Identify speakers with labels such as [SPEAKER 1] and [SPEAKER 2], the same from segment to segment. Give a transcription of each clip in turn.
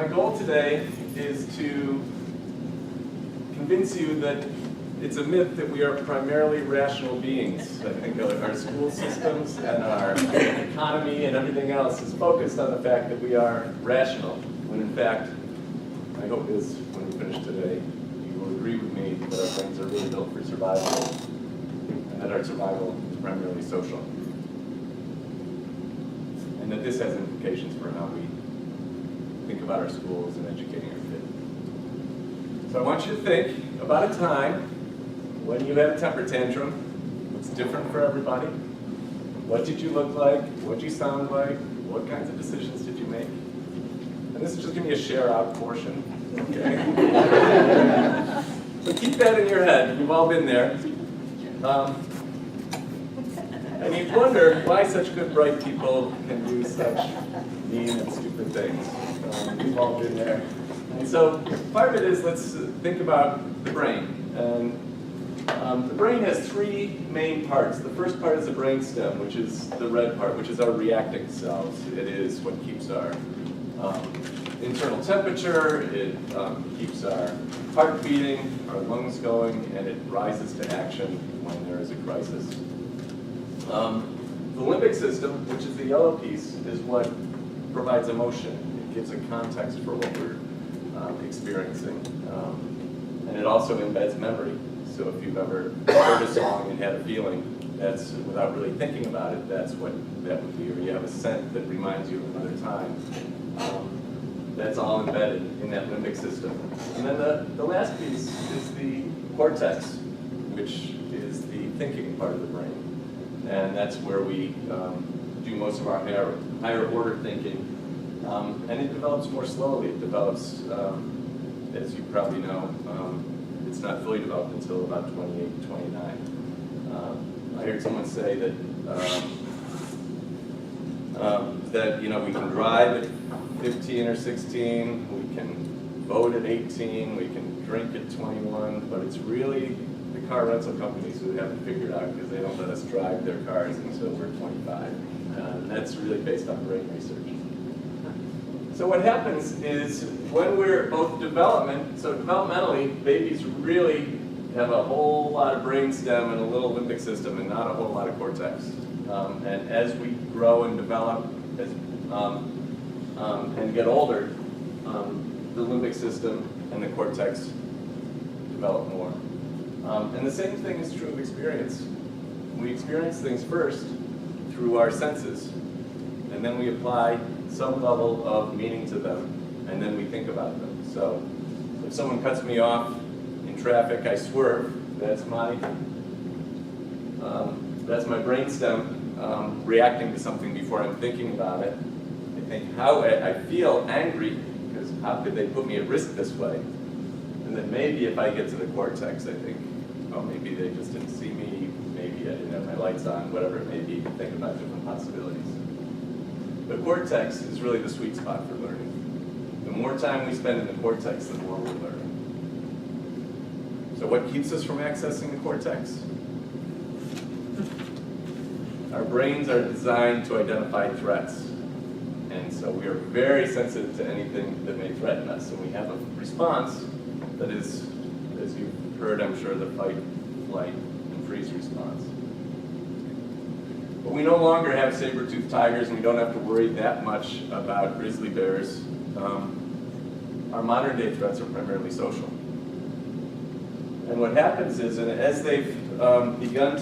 [SPEAKER 1] my goal today is to convince you that it's a myth that we are primarily rational beings. I think our school systems and our economy and everything else is focused on the fact that we are rational, when in fact, my hope is when we finish today, you will agree with me that our brains are really built for survival, and that our survival is primarily social. And that this has implications for how we think about our schools and educating our kids. So I want you to think about a time when you had a temper tantrum. It's different for everybody. What did you look like? What did you sound like? What kinds of decisions did you make? And this is just going to be a share out portion. Okay? So keep that in your head. You've all been there. And you wonder why such good, bright people can do such mean and stupid things. We've all been there. And so part of it is, let's think about the brain. And the brain has three main parts. The first part is the brainstem, which is the red part, which is our reacting cells. It is what keeps our internal temperature, it keeps our heart beating, our lungs going, and it rises to action when there is a crisis. The limbic system, which is the yellow piece, is what provides emotion. It gives a context for what we're experiencing. And it also embeds memory. So if you've ever heard a song and had a feeling, that's, without really thinking about it, that's what that would be. Or you have a scent that reminds you of another time. That's all embedded in that limbic system. And then the last piece is the cortex, which is the thinking part of the brain. And that's where we do most of our higher order thinking. And it develops more slowly. It develops, as you probably know, it's not fully developed until about 28, 29. I heard someone say that that we can drive at 15 or 16, we can vote at 18, we can drink at 21, but it's really the car rental companies who haven't figured out, because they don't let us drive their cars until we're 25. And that's really based on brain research. So what happens is when we're both developmentally, babies really have a whole lot of brainstem and a little limbic system and not a whole lot of cortex. And as we grow and develop and get older, the limbic system and the cortex develop more. And the same thing is true of experience. We experience things first through our senses, and then we apply some level of meaning to them, and then we think about them. So if someone cuts me off in traffic, I swerve. That's my brainstem reacting to something before I'm thinking about it. I think how I feel angry, because how could they put me at risk this way? And then maybe if I get to the cortex, I think, oh, maybe they just didn't see me, maybe I didn't have my lights on, whatever it may be, think about different possibilities. The cortex is really the sweet spot for learning. The more time we spend in the cortex, the more we're learning. So what keeps us from accessing the cortex? Our brains are designed to identify threats. And so we are very sensitive to anything that may threaten us. And we have a response that is, as you've heard, I'm sure, the fight, flight, and freeze response. But we no longer have saber-toothed tigers, and we don't have to worry that much about grizzly bears. Our modern-day threats are primarily social. And what happens is, and as they've begun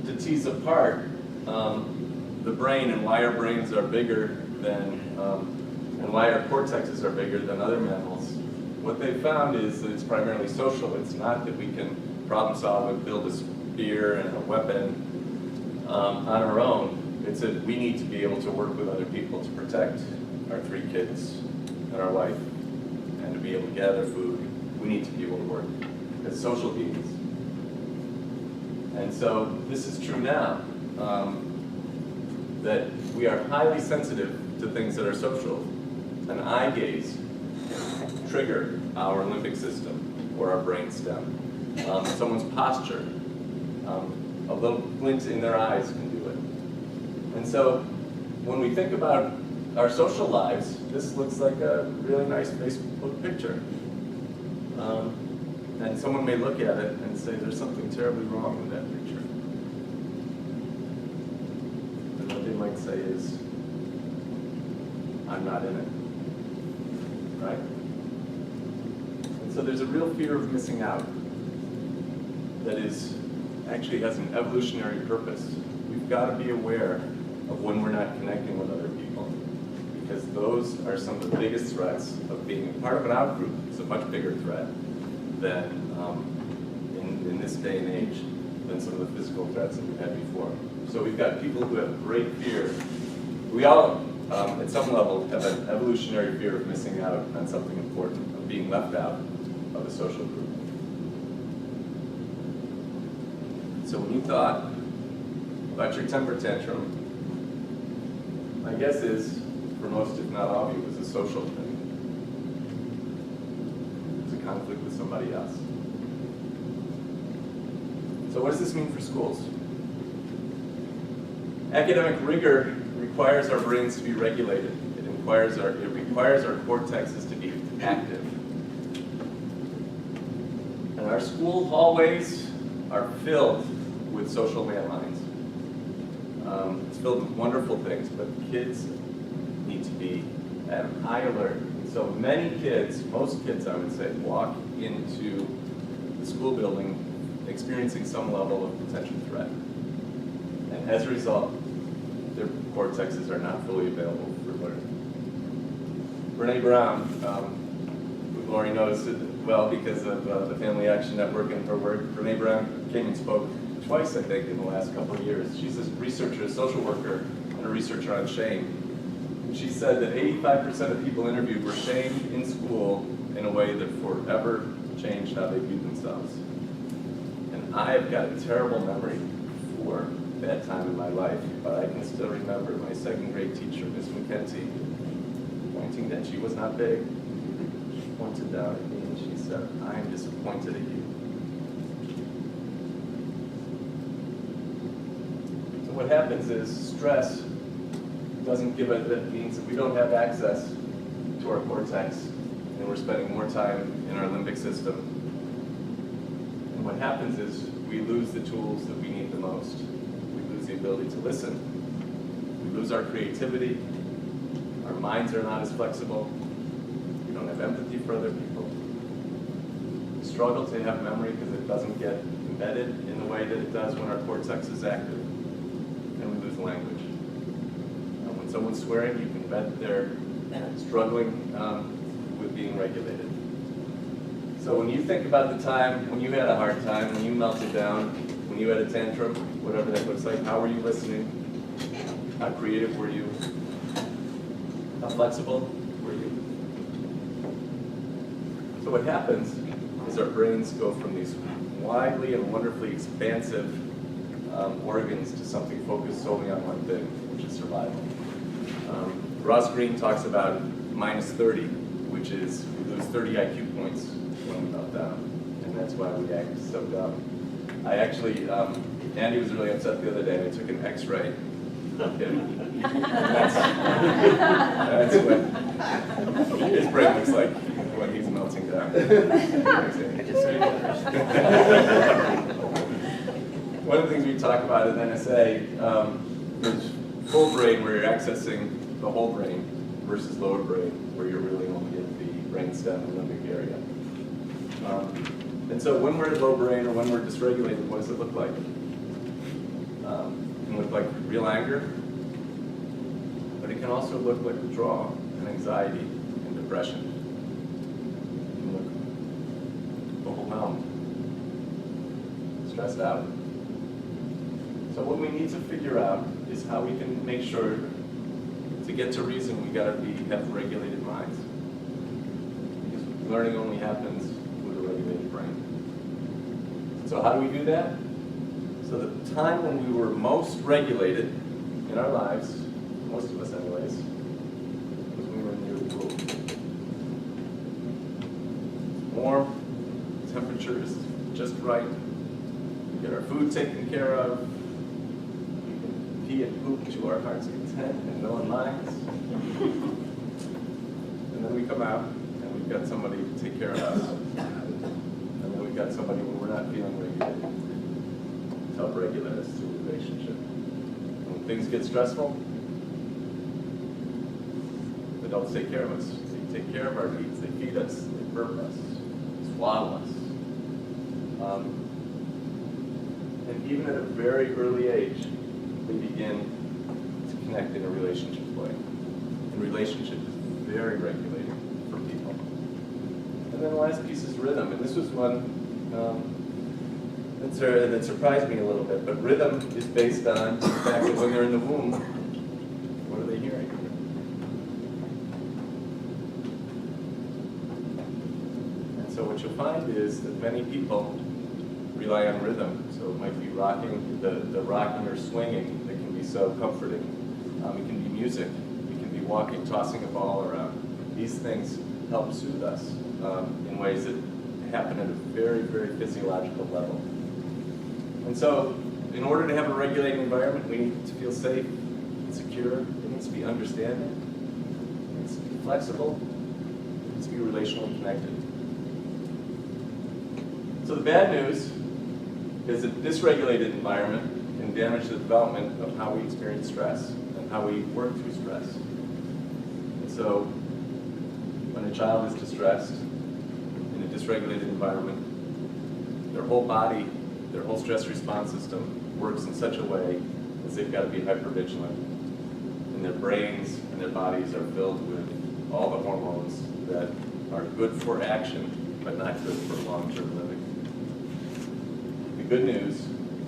[SPEAKER 1] to tease apart the brain and why our brains are bigger than, and why our cortexes are bigger than other mammals, what they've found is that it's primarily social. It's not that we can problem solve and build a spear and a weapon on our own. It's that we need to be able to work with other people to protect our 3 kids and our wife, and to be able to gather food. We need to be able to work as social beings. And so this is true now, that we are highly sensitive to things that are social. An eye gaze trigger our limbic system or our brainstem. Someone's posture, a little glint in their eyes can do it. And so when we think about our social lives, this looks like a really nice Facebook picture. And someone may look at it and say, there's something terribly wrong with that picture. And what they might say is, I'm not in it, right? And so there's a real fear of missing out that actually has an evolutionary purpose. We've got to be aware of when we're not connecting with other people, because those are some of the biggest threats of being a part of an out-group. It's a much bigger threat than in this day and age than some of the physical threats that we've had before. So we've got people who have great fear. We all, at some level, have an evolutionary fear of missing out on something important, of being left out of a social group. So when you thought about your temper tantrum, my guess is, for most, if not all of you, it was a social thing. It was a conflict with somebody else. So what does this mean for schools? Academic rigor requires our brains to be regulated. It requires our cortexes to be active. And our school hallways are filled with social landmines. It's filled with wonderful things, but kids need to be at high alert. So many kids, most kids I would say, walk into the school building experiencing some level of potential threat. And as a result, their cortexes are not fully available for learning. Brene Brown, who Lori knows well because of the Family Action Network and her work, Brene Brown came and spoke twice, I think, in the last couple of years. She's a researcher, a social worker, and a researcher on shame. And she said that 85% of people interviewed were shamed in school in a way that forever changed how they viewed themselves. And I have got a terrible memory for that time in my life, but I can still remember my second grade teacher, Miss McKenty, pointing that she was not big. She pointed down at me and she said, I am disappointed at you. What happens is stress doesn't give it, that means that we don't have access to our cortex and we're spending more time in our limbic system. And what happens is we lose the tools that we need the most. We lose the ability to listen. We lose our creativity. Our minds are not as flexible. We don't have empathy for other people. We struggle to have memory because it doesn't get embedded in the way that it does when our cortex is active. And we lose language. When someone's swearing, you can bet they're struggling with being regulated. So when you think about the time when you had a hard time, when you melted down, when you had a tantrum, whatever that looks like, how were you listening? How creative were you? How flexible were you? So what happens is our brains go from these widely and wonderfully expansive organs to something focused solely on one thing, which is survival. Ross Greene talks about -30, which is we lose 30 IQ points when we melt down, and that's why we act so dumb. I actually, Andy was really upset the other day. I took an X-ray of him. That's what his brain looks like when he's melting down. One of the things we talk about in NSA is full brain, where you're accessing the whole brain, versus lower brain, where you're really only in the brainstem and limbic area. And so when we're at low brain or when we're dysregulated, what does it look like? It can look like real anger, but it can also look like withdrawal and anxiety and depression. It can look overwhelmed, stressed out. So what we need to figure out is how we can make sure to get to reason we gotta have regulated minds. Because learning only happens with a regulated brain. So how do we do that? So the time when we were most regulated in our lives, most of us anyways, was when we were in the early pool. Warm, temperature is just right, we get our food taken care of, we can pee and poop to our heart's content and no one minds. And then we come out, and we've got somebody to take care of us. And then we've got somebody when we're not feeling regulated to help regulate us through the relationship. And when things get stressful, adults take care of us. They take care of our needs. They feed us. They burp us. Swaddle us. And even at a very early age, we begin to connect in a relationship way. And relationship is very regulating for people. And then the last piece is rhythm. And this was one that surprised me a little bit. But rhythm is based on the fact that when they're in the womb, what are they hearing? And so what you'll find is that many people rely on rhythm. So it might be rocking, the rocking or swinging that can be so comforting. It can be music. It can be walking, tossing a ball around. These things help soothe us in ways that happen at a very, very physiological level. And so in order to have a regulating environment, we need to feel safe and secure. It needs to be understanding. It needs to be flexible. It needs to be relationally connected. So the bad news is that this dysregulated environment can damage the development of how we experience stress and how we work through stress. And so when a child is distressed in a dysregulated environment, their whole body, their whole stress response system works in such a way as they've got to be hypervigilant. And their brains and their bodies are filled with all the hormones that are good for action, but not good for long-term living. The good news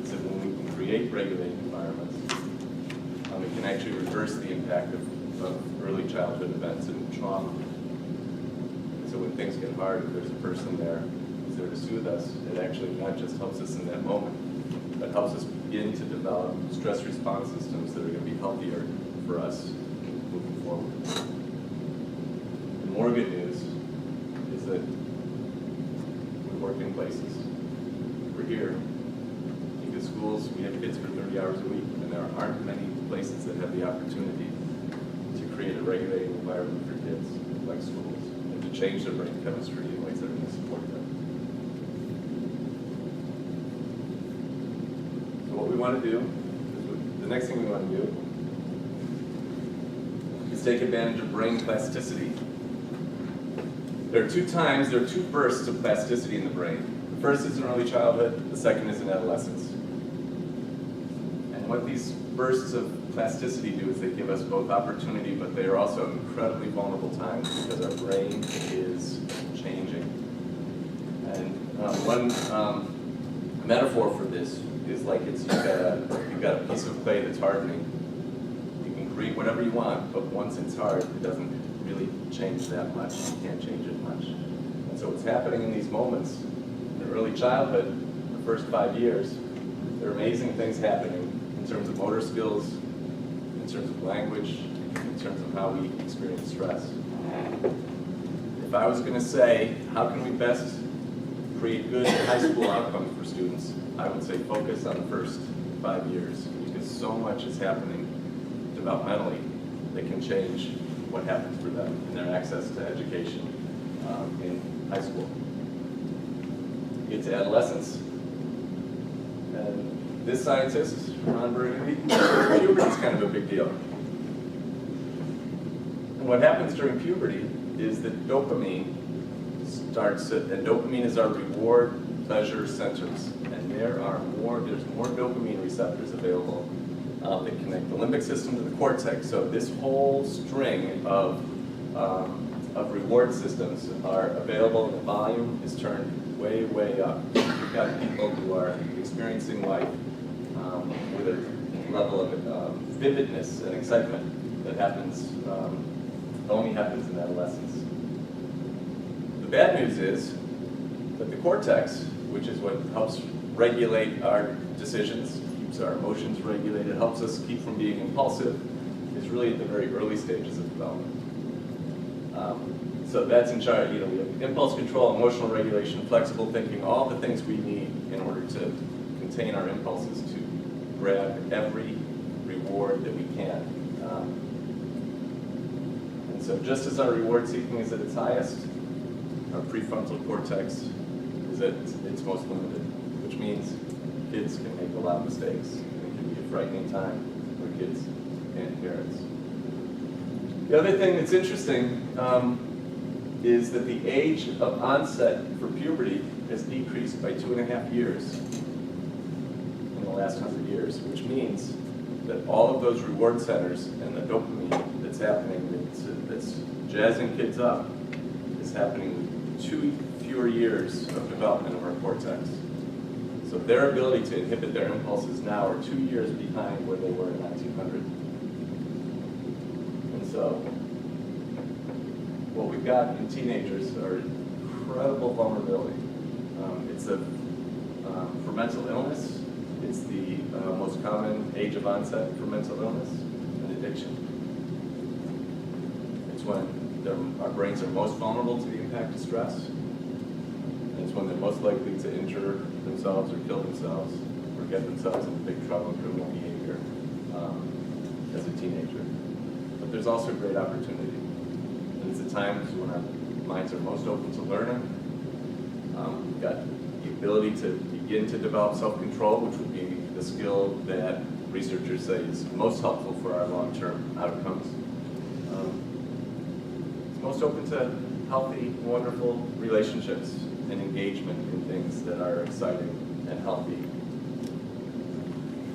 [SPEAKER 1] is that when we can create regulating environments, we can actually reverse the impact of early childhood events and trauma. So when things get hard, if there's a person there who's there to soothe us, it actually not just helps us in that moment, but helps us begin to develop stress response systems that are going to be healthier for us moving forward. The more good news is that we work in places. We're here. Because schools, we have kids for 30 hours a week, and there aren't many places that have the opportunity to create a regulating environment for kids, like schools, and to change their brain chemistry in ways that are going to support them. So what we want to do, the next thing we want to do, is take advantage of brain plasticity. There are two bursts of plasticity in the brain. The first is in early childhood, the second is in adolescence. And what these bursts of plasticity do is they give us both opportunity, but they are also incredibly vulnerable times because our brain is changing. And one metaphor for this is like you've got a piece of clay that's hardening. You can create whatever you want, but once it's hard, it doesn't really change that much. You can't change it much. And so what's happening in these moments, in early childhood, the first 5 years, there are amazing things happening in terms of motor skills, in terms of language, in terms of how we experience stress. If I was going to say, how can we best create good high school outcomes for students, I would say focus on the first 5 years, because so much is happening developmentally that can change what happens for them in their access to education in high school. Get to adolescence, and this scientist, Ron Burgundy, puberty is kind of a big deal. And what happens during puberty is that dopamine starts, and dopamine is our reward pleasure centers, and there's more dopamine receptors available that connect the limbic system to the cortex. So this whole string of reward systems are available, and the volume is turned way, way up. You've got people who are experiencing life with a level of vividness and excitement that only happens in adolescence. The bad news is that the cortex, which is what helps regulate our decisions, keeps our emotions regulated, helps us keep from being impulsive, is really at the very early stages of development. So that's in charge. We have impulse control, emotional regulation, flexible thinking, all the things we need in order to contain our impulses to grab every reward that we can. And So just as our reward seeking is at its highest, our prefrontal cortex is at its most limited, which means kids can make a lot of mistakes. And it can be a frightening time for kids and parents. The other thing that's interesting is that the age of onset for puberty has decreased by 2.5 years in the last 100 years, which means that all of those reward centers and the dopamine that's happening, that's jazzing kids up, is happening with 2 fewer years of development of our cortex. So their ability to inhibit their impulses now are 2 years behind where they were in 1900. And so what we've got in teenagers are incredible vulnerability. It's for mental illness. It's the most common age of onset for mental illness and addiction. It's when our brains are most vulnerable to the impact of stress. And it's when they're most likely to injure themselves or kill themselves or get themselves into big trouble and criminal behavior as a teenager. But there's also great opportunity. And it's a time when our minds are most open to learning. We've got the ability to begin to develop self-control, which would be the skill that researchers say is most helpful for our long-term outcomes. It's most open to healthy, wonderful relationships and engagement in things that are exciting and healthy.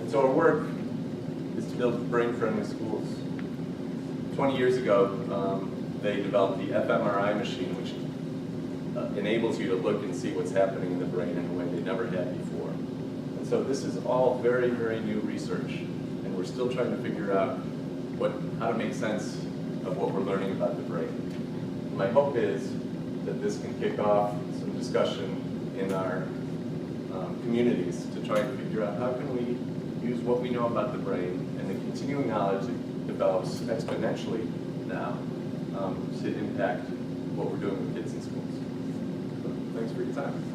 [SPEAKER 1] And so our work is to build brain-friendly schools. 20 years ago, they developed the fMRI machine, which enables you to look and see what's happening in the brain in a way they never had before. And so this is all very, very new research, and we're still trying to figure out how to make sense of what we're learning about the brain. My hope is that this can kick off some discussion in our communities to try and figure out how can we use what we know about the brain and the continuing knowledge that develops exponentially now to impact what we're doing with kids in schools. So, thanks for your time.